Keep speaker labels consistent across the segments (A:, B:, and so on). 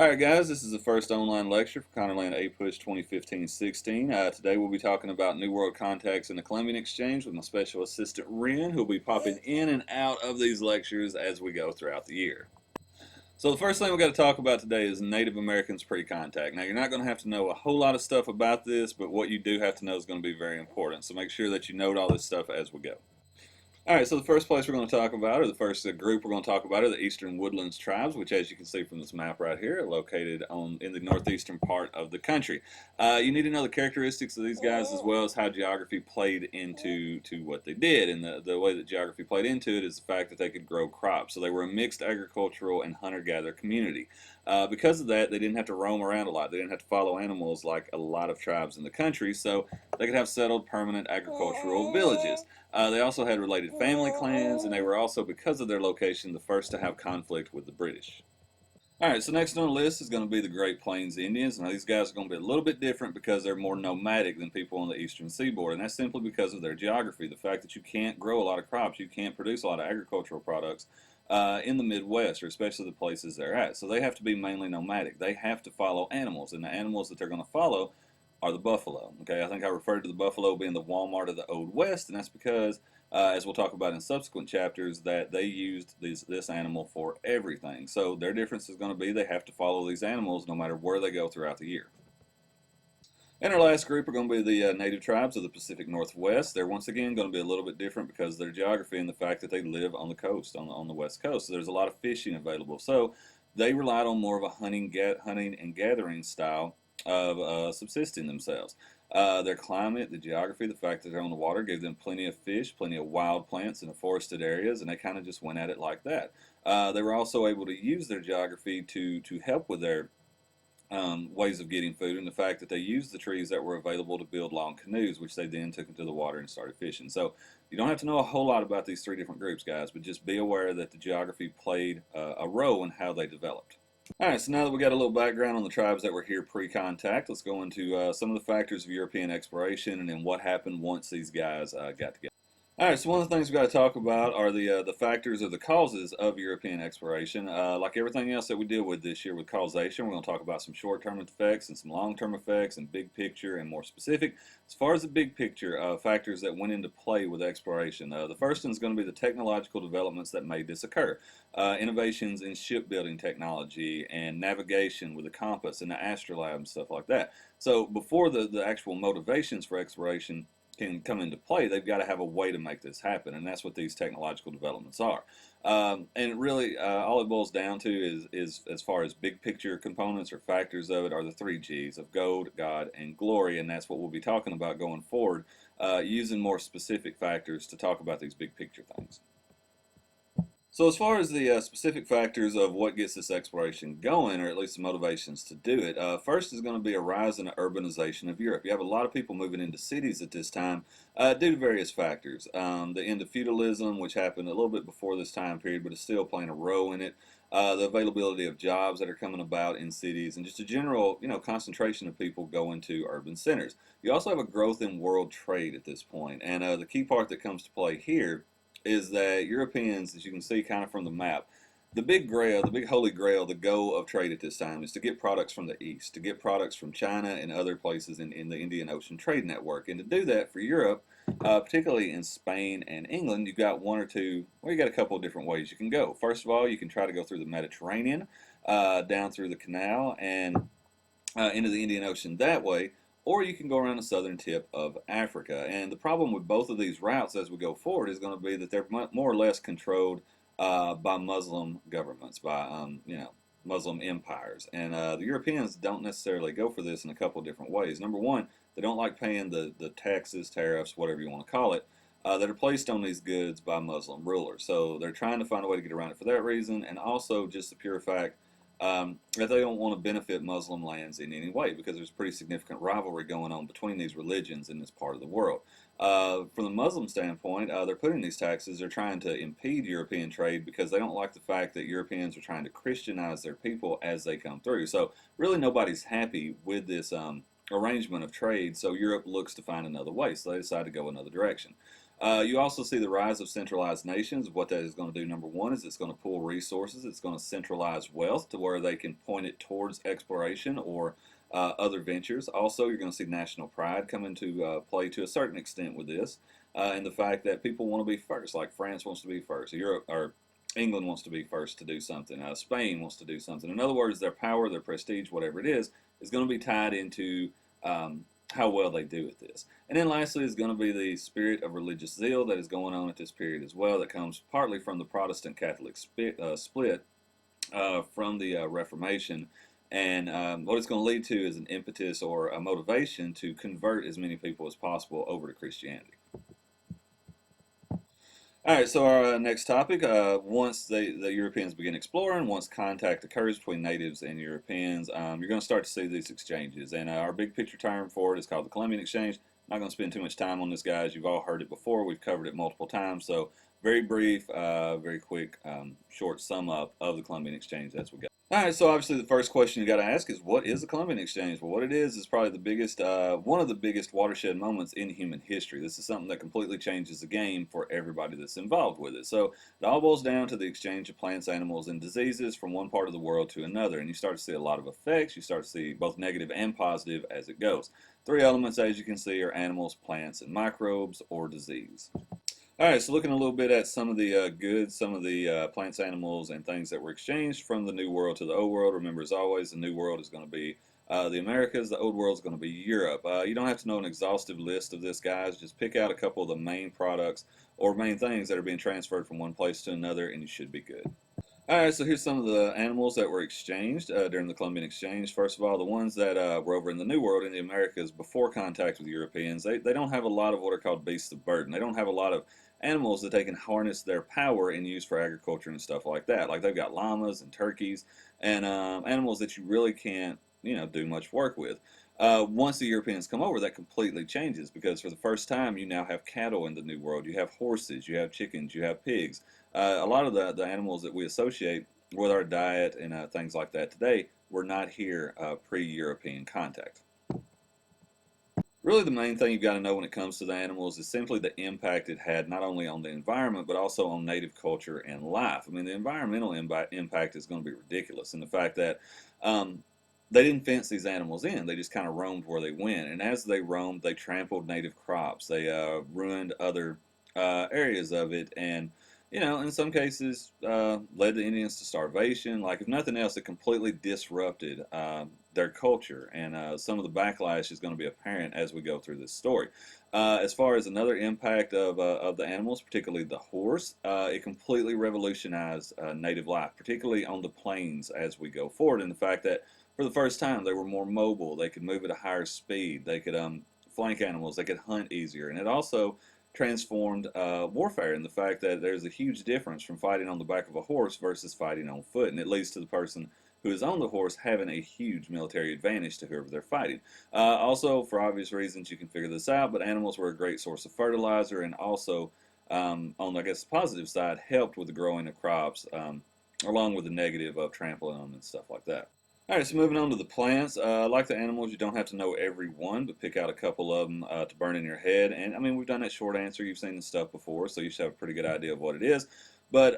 A: Alright guys, this is the first online lecture for Connerland APUSH 2015-16. Today we'll be talking about New World contacts in the Columbian Exchange with my special assistant Ren, who will be popping in and out of these lectures as we go throughout the year. So the first thing we've got to talk about today is Native Americans pre-contact. Now you're not going to have to know a whole lot of stuff about this, but what you do have to know is going to be very important. So make sure that you note all this stuff as we go. Alright, so the first place we're going to talk about, or the first group we're going to talk about, are the Eastern Woodlands tribes, which, as you can see from this map right here, are located in the northeastern part of the country. You need to know the characteristics of these guys as well as how geography played into what they did. And the way that geography played into it is the fact that they could grow crops. So they were a mixed agricultural and hunter-gatherer community. Because of that, they didn't have to roam around a lot. They didn't have to follow animals like a lot of tribes in the country, so they could have settled permanent agricultural villages. They also had related family clans, and they were also, because of their location, the first to have conflict with the British. Alright, so next on the list is going to be the Great Plains Indians. Now these guys are going to be a little bit different because they're more nomadic than people on the eastern seaboard, and that's simply because of their geography. The fact that you can't grow a lot of crops, you can't produce a lot of agricultural products in the Midwest, or especially the places they're at. So they have to be mainly nomadic. They have to follow animals, and the animals that they're going to follow are the buffalo. Okay, I think I referred to the buffalo being the Walmart of the Old West, and that's because, as we'll talk about in subsequent chapters, that they used this animal for everything. So their difference is going to be they have to follow these animals no matter where they go throughout the year. And our last group are going to be the native tribes of the Pacific Northwest. They're once again going to be a little bit different because of their geography and the fact that they live on the coast, on the west coast. So there's a lot of fishing available. So they relied on more of a hunting and gathering style of subsisting themselves. Their climate, the geography, the fact that they're on the water gave them plenty of fish, plenty of wild plants in the forested areas, and they kind of just went at it like that. They were also able to use their geography to help with their ways of getting food, and the fact that they used the trees that were available to build long canoes, which they then took into the water and started fishing. So you don't have to know a whole lot about these three different groups, guys, but just be aware that the geography played a role in how they developed. Alright, so now that we got a little background on the tribes that were here pre-contact, let's go into some of the factors of European exploration and then what happened once these guys got together. Alright, so one of the things we've got to talk about are the factors or the causes of European exploration. Like everything else that we deal with this year with causation, we're going to talk about some short-term effects and some long-term effects and big picture and more specific. As far as the big picture, factors that went into play with exploration, the first one is going to be the technological developments that made this occur. Innovations in shipbuilding technology and navigation with the compass and the astrolabe and stuff like that. So before the actual motivations for exploration can come into play, they've got to have a way to make this happen, and that's what these technological developments are. And really, all it boils down to is as far as big picture components or factors of it are the three G's of gold, God, and glory, and that's what we'll be talking about going forward, using more specific factors to talk about these big picture things. So as far as the specific factors of what gets this exploration going, or at least the motivations to do it, first is going to be a rise in the urbanization of Europe. You have a lot of people moving into cities at this time due to various factors. The end of feudalism, which happened a little bit before this time period, but is still playing a role in it. The availability of jobs that are coming about in cities, and just a general, concentration of people going to urban centers. You also have a growth in world trade at this point, and the key part that comes to play here is that Europeans, as you can see kind of from the map, the big grail, the big holy grail, the goal of trade at this time is to get products from the east, to get products from China and other places in the Indian Ocean trade network. And to do that for Europe, particularly in Spain and England, you've got one or two, well, you got a couple of different ways you can go. First of all, you can try to go through the Mediterranean, down through the canal and into the Indian Ocean that way, or you can go around the southern tip of Africa. And the problem with both of these routes as we go forward is going to be that they're more or less controlled by Muslim governments, by Muslim empires. And the Europeans don't necessarily go for this in a couple of different ways. Number one, they don't like paying the taxes, tariffs, whatever you want to call it, that are placed on these goods by Muslim rulers. So they're trying to find a way to get around it for that reason, and also just the pure fact that they don't want to benefit Muslim lands in any way, because there's pretty significant rivalry going on between these religions in this part of the world. From the Muslim standpoint, they're putting these taxes, they're trying to impede European trade because they don't like the fact that Europeans are trying to Christianize their people as they come through. So really nobody's happy with this arrangement of trade, so Europe looks to find another way, so they decide to go another direction. You also see the rise of centralized nations. What that is going to do, number one, is it's going to pool resources. It's going to centralize wealth to where they can point it towards exploration or other ventures. Also, you're going to see national pride come into play to a certain extent with this, and the fact that people want to be first, like France wants to be first, Europe or England wants to be first to do something, Spain wants to do something. In other words, their power, their prestige, whatever it is going to be tied into how well they do at this. And then lastly is going to be the spirit of religious zeal that is going on at this period as well, that comes partly from the Protestant Catholic split from the Reformation. And what it's going to lead to is an impetus or a motivation to convert as many people as possible over to Christianity. All right, so our next topic, once the Europeans begin exploring, once contact occurs between natives and Europeans, you're going to start to see these exchanges. And our big picture term for it is called the Columbian Exchange. I'm not going to spend too much time on this, guys. You've all heard it before. We've covered it multiple times. So very brief, very quick, short sum up of the Columbian Exchange as we go. All right, so obviously the first question you got to ask is, what is the Columbian Exchange? Well, what it is probably the biggest, one of the biggest watershed moments in human history. This is something that completely changes the game for everybody that's involved with it. So it all boils down to the exchange of plants, animals, and diseases from one part of the world to another. And you start to see a lot of effects. You start to see both negative and positive as it goes. Three elements, as you can see, are animals, plants, and microbes or disease. All right, so looking a little bit at some of the goods, some of the plants, animals, and things that were exchanged from the New World to the Old World. Remember, as always, the New World is going to be the Americas. The Old World is going to be Europe. You don't have to know an exhaustive list of this, guys. Just pick out a couple of the main products or main things that are being transferred from one place to another, and you should be good. All right, so here's some of the animals that were exchanged during the Columbian Exchange. First of all, the ones that were over in the New World in the Americas before contact with Europeans, they don't have a lot of what are called beasts of burden. They don't have a lot of animals that they can harness their power and use for agriculture and stuff like that. Like they've got llamas and turkeys and animals that you really can't, do much work with. Once the Europeans come over, that completely changes because for the first time, you now have cattle in the New World. You have horses, you have chickens, you have pigs. A lot of the animals that we associate with our diet and things like that today were not here pre-European contact. Really, the main thing you've got to know when it comes to the animals is simply the impact it had not only on the environment but also on native culture and life. I mean, the environmental impact is going to be ridiculous, and the fact that they didn't fence these animals in; they just kind of roamed where they went, and as they roamed, they trampled native crops, they ruined other areas of it, and in some cases, led the Indians to starvation. Like, if nothing else, it completely disrupted their culture, and some of the backlash is going to be apparent as we go through this story. As far as another impact of the animals, particularly the horse, it completely revolutionized native life, particularly on the plains as we go forward, and the fact that for the first time they were more mobile, they could move at a higher speed, they could flank animals, they could hunt easier, and it also transformed warfare in the fact that there's a huge difference from fighting on the back of a horse versus fighting on foot, and it leads to the person who is on the horse having a huge military advantage to whoever they're fighting. Also, for obvious reasons, you can figure this out, but animals were a great source of fertilizer, and also, on I guess the positive side, helped with the growing of crops, along with the negative of trampling them and stuff like that. All right, so moving on to the plants. Like the animals, you don't have to know every one, but pick out a couple of them to burn in your head. And I mean, we've done that short answer. You've seen this stuff before, so you should have a pretty good idea of what it is. But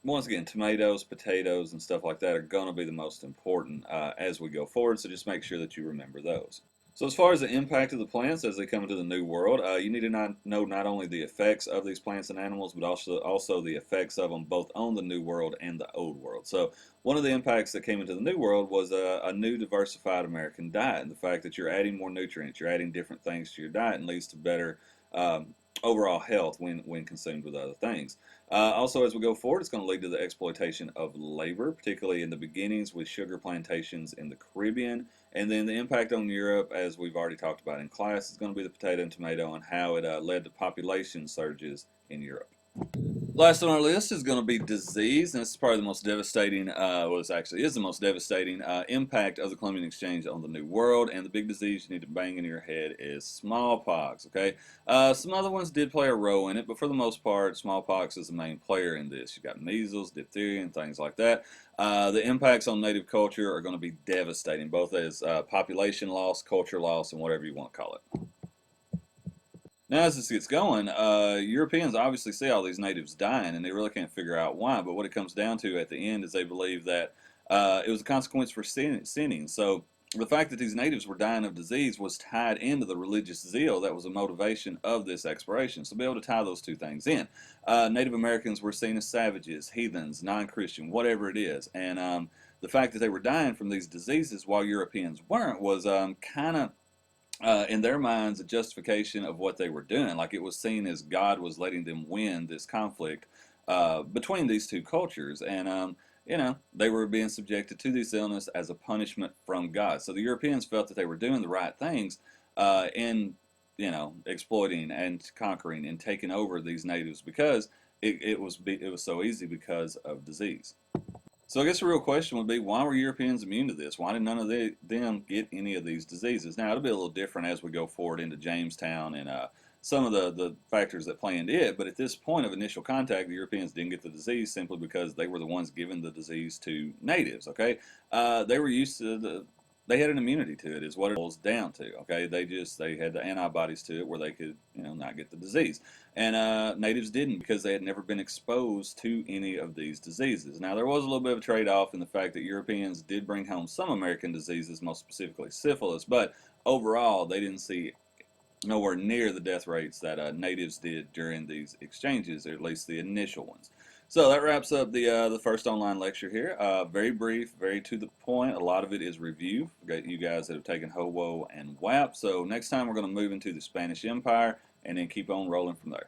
A: once again, tomatoes, potatoes, and stuff like that are going to be the most important as we go forward. So just make sure that you remember those. So as far as the impact of the plants as they come into the New World, you need to know not only the effects of these plants and animals, but also the effects of them both on the New World and the Old World. So one of the impacts that came into the New World was a new diversified American diet, and the fact that you're adding more nutrients, you're adding different things to your diet, and leads to better overall health when consumed with other things. Also, as we go forward, it's going to lead to the exploitation of labor, particularly in the beginnings with sugar plantations in the Caribbean. And then the impact on Europe, as we've already talked about in class, is going to be the potato and tomato and how it led to population surges in Europe. Last on our list is going to be disease, and this is probably the most devastating, well, this actually is the most devastating impact of the Columbian Exchange on the New World, and the big disease you need to bang into your head is smallpox, okay? Some other ones did play a role in it, but for the most part, smallpox is the main player in this. You've got measles, diphtheria, and things like that. The impacts on native culture are going to be devastating, both as population loss, culture loss, and whatever you want to call it. Now, as this gets going, Europeans obviously see all these natives dying, and they really can't figure out why. But what it comes down to at the end is they believe that it was a consequence for sinning. So the fact that these natives were dying of disease was tied into the religious zeal that was a motivation of this exploration. So be able to tie those two things in. Native Americans were seen as savages, heathens, non-Christian, whatever it is, and the fact that they were dying from these diseases while Europeans weren't was kind of in their minds, a justification of what they were doing. Like it was seen as God was letting them win this conflict between these two cultures. And, they were being subjected to this illness as a punishment from God. So the Europeans felt that they were doing the right things in, exploiting and conquering and taking over these natives because it was so easy because of disease. So I guess the real question would be, why were Europeans immune to this? Why did none of them get any of these diseases? Now, it'll be a little different as we go forward into Jamestown and some of the factors that play into it. But at this point of initial contact, the Europeans didn't get the disease simply because they were the ones giving the disease to natives, okay? They were used to they had an immunity to it is what it boils down to, okay? They had the antibodies to it where they could, not get the disease. And natives didn't because they had never been exposed to any of these diseases. Now, there was a little bit of a trade-off in the fact that Europeans did bring home some American diseases, most specifically syphilis, but overall, they didn't see nowhere near the death rates that natives did during these exchanges, or at least the initial ones. So that wraps up the first online lecture here. Very brief, very to the point. A lot of it is review. We've got you guys that have taken Howo and WAP. So next time we're going to move into the Spanish Empire and then keep on rolling from there.